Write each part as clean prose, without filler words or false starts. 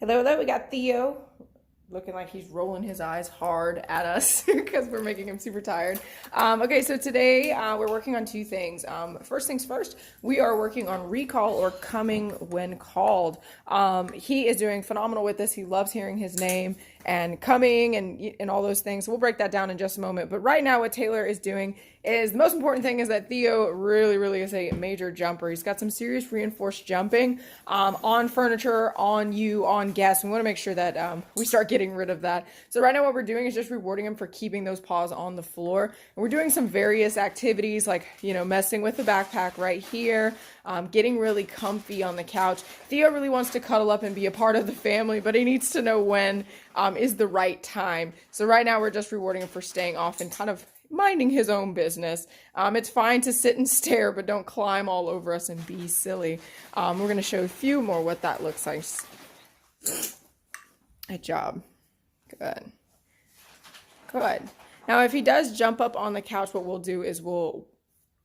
Hello, hello. We got Theo looking like he's rolling his eyes hard at us because we're making him super tired. Okay, so today we're working on two things. First things first, we are working on recall or coming when called. He is doing phenomenal with this. He loves hearing his name and coming and all those things. So we'll break that down in just a moment. But right now what Taylor is doing is the most important thing is that Theo really is a major jumper. He's got some serious reinforced jumping on furniture, on you, on guests. We want to make sure that we start getting rid of that. So right now what we're doing is just rewarding him for keeping those paws on the floor. And we're doing some various activities like, messing with the backpack right here, getting really comfy on the couch. Theo really wants to cuddle up and be a part of the family, but he needs to know when is the right time. So right now we're just rewarding him for staying off and kind of minding his own business. It's fine to sit and stare, but don't climb all over us and be silly. We're going to show a few more what that looks like. Good job. Good. Good. Now, if he does jump up on the couch, what we'll do is we'll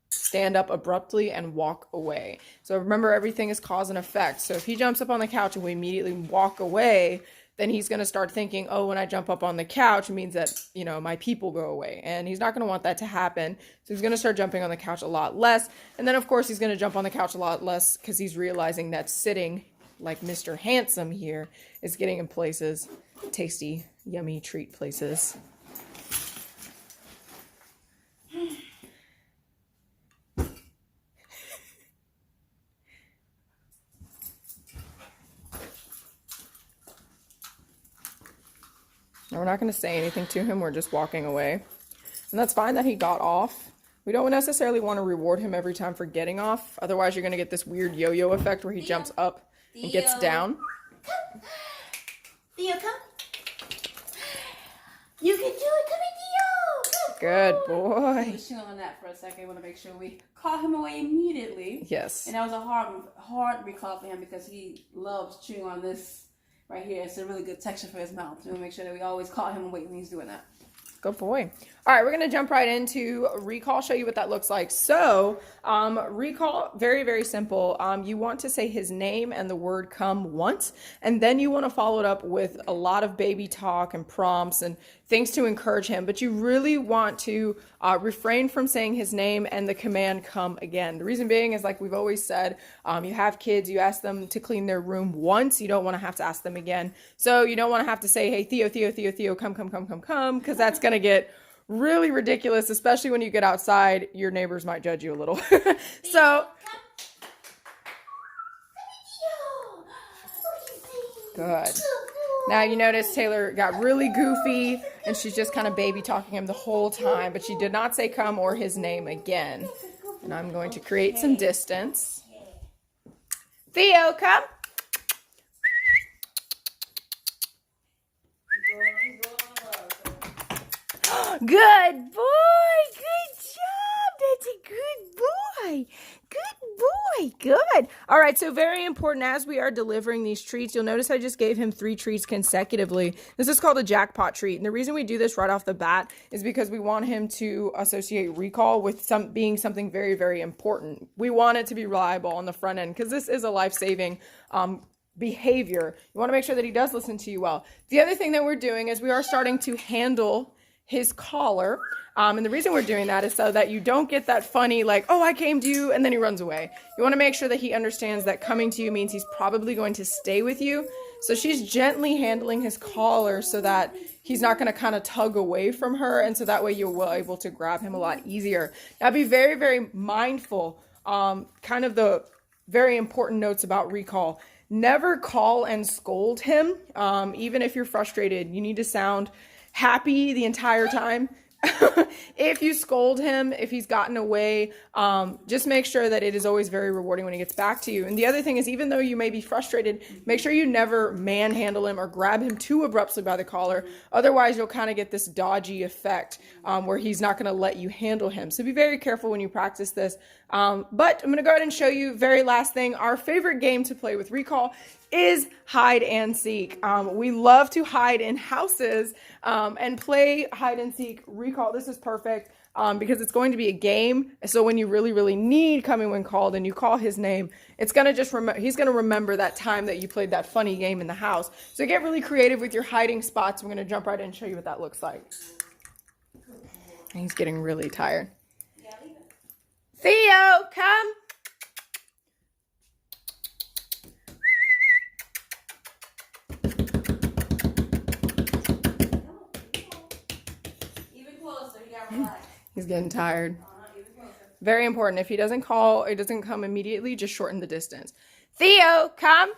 stand up abruptly and walk away. So remember, everything is cause and effect. So if he jumps up on the couch and we immediately walk away, then he's going to start thinking, oh, when I jump up on the couch, it means that, my people go away. And he's not going to want that to happen. So he's going to start jumping on the couch a lot less. And then, of course, he's going to jump on the couch a lot less because he's realizing that sitting like Mr. Handsome here is getting him places, tasty, yummy treat places. Now, we're not going to say anything to him. We're just walking away. And that's fine that he got off. We don't necessarily want to reward him every time for getting off. Otherwise, you're going to get this weird yo-yo effect where he jumps up and gets down. Come. Theo, come. You can do it. Come here, Theo. Good boy. He was chewing on that for a second. I want to make sure we call him away immediately. Yes. And that was a hard recall for him because he loves chewing on this right here. It's a really good texture for his mouth. So we'll make sure that we always call him away when he's doing that. Good boy. All right, we're going to jump right into recall, show you what that looks like. So, recall, very simple. You want to say his name and the word come once, and then you want to follow it up with a lot of baby talk and prompts and things to encourage him. But you really want to refrain from saying his name and the command come again. The reason being is, like we've always said, you have kids, you ask them to clean their room once. You don't want to have to ask them again. So you don't want to have to say, hey, Theo, come, because that's going to get really ridiculous, especially when you get outside. Your neighbors might judge you a little. So good. Now you notice Taylor got really goofy and she's just kind of baby talking him the whole time, but she did not say come or his name again. And I'm going to create some distance. Theo, come. Good boy. Good job. That's a good boy. Good. All right, so very important as we are delivering these treats, you'll notice I just gave him 3 treats consecutively. This is called a jackpot treat. And the reason we do this right off the bat is because we want him to associate recall with being something very important. We want it to be reliable on the front end because this is a life-saving behavior. You want to make sure that he does listen to you well. The other thing that we're doing is we are starting to handle his collar. And the reason we're doing that is so that you don't get that funny, like, oh, I came to you, and then he runs away. You want to make sure that he understands that coming to you means he's probably going to stay with you. So she's gently handling his collar so that he's not going to kind of tug away from her. And so that way you're able to grab him a lot easier. Now be very mindful. Kind of the very important notes about recall. Never call and scold him. Even if you're frustrated, you need to sound happy the entire time. If you scold him, if he's gotten away, just make sure that it is always very rewarding when he gets back to you. And the other thing is, even though you may be frustrated, make sure you never manhandle him or grab him too abruptly by the collar. Otherwise, you'll kind of get this dodgy effect where he's not going to let you handle him. So be very careful when you practice this. But I'm going to go ahead and show you, very last thing, our favorite game to play with recall is hide and seek. We love to hide in houses and play hide and seek recall. This is perfect. because it's going to be a game. So when you really, really need coming when called and you call his name, it's going to just he's going to remember that time that you played that funny game in the house. So get really creative with your hiding spots. I'm going to jump right in and show you what that looks like. And he's getting really tired. Theo, come. Even closer. You gotta relax. He's getting tired. Very important. If he doesn't call, it doesn't come immediately, just shorten the distance. Theo, come.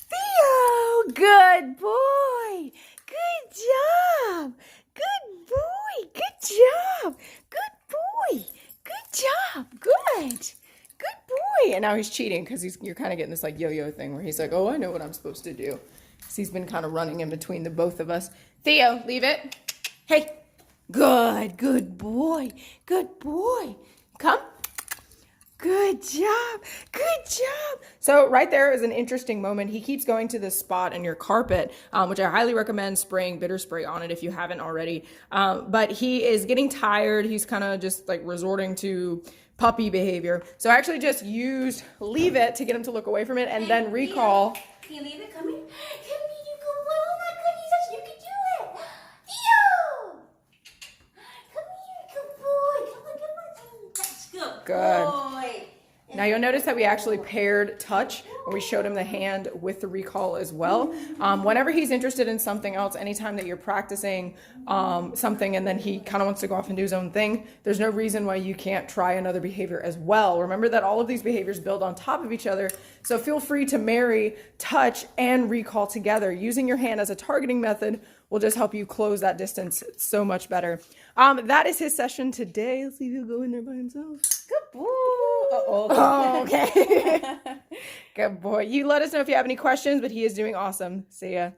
Theo, good boy. Good job. Good boy. Good job. Good boy. Good job. Good. Good boy. And now he's cheating because you're kind of getting this like yo-yo thing where he's like, oh, I know what I'm supposed to do. So he's been kind of running in between the both of us. Theo, leave it. Hey. Good. Good boy. Good boy. Come. Good job. Good job. So right there is an interesting moment. He keeps going to this spot in your carpet, which I highly recommend spraying bitter spray on it if you haven't already. But he is getting tired. He's kind of just like resorting to puppy behavior. So I actually just used leave it to get him to look away from it and then recall. Can you leave it? Come here. Come here, you go. Oh my goodness, you can do it. Theo! Come here, good boy. Come on, come on. That's good. Good. Boy. Now you'll notice that we actually paired touch and we showed him the hand with the recall as well. Whenever he's interested in something else, anytime that you're practicing something and then he kind of wants to go off and do his own thing, there's no reason why you can't try another behavior as well. Remember that all of these behaviors build on top of each other. So feel free to marry touch and recall together. Using your hand as a targeting method will just help you close that distance so much better. That is his session today. Let's see if he'll go in there by himself. Good boy. Oh, okay. Good boy. You let us know if you have any questions, but he is doing awesome. See ya.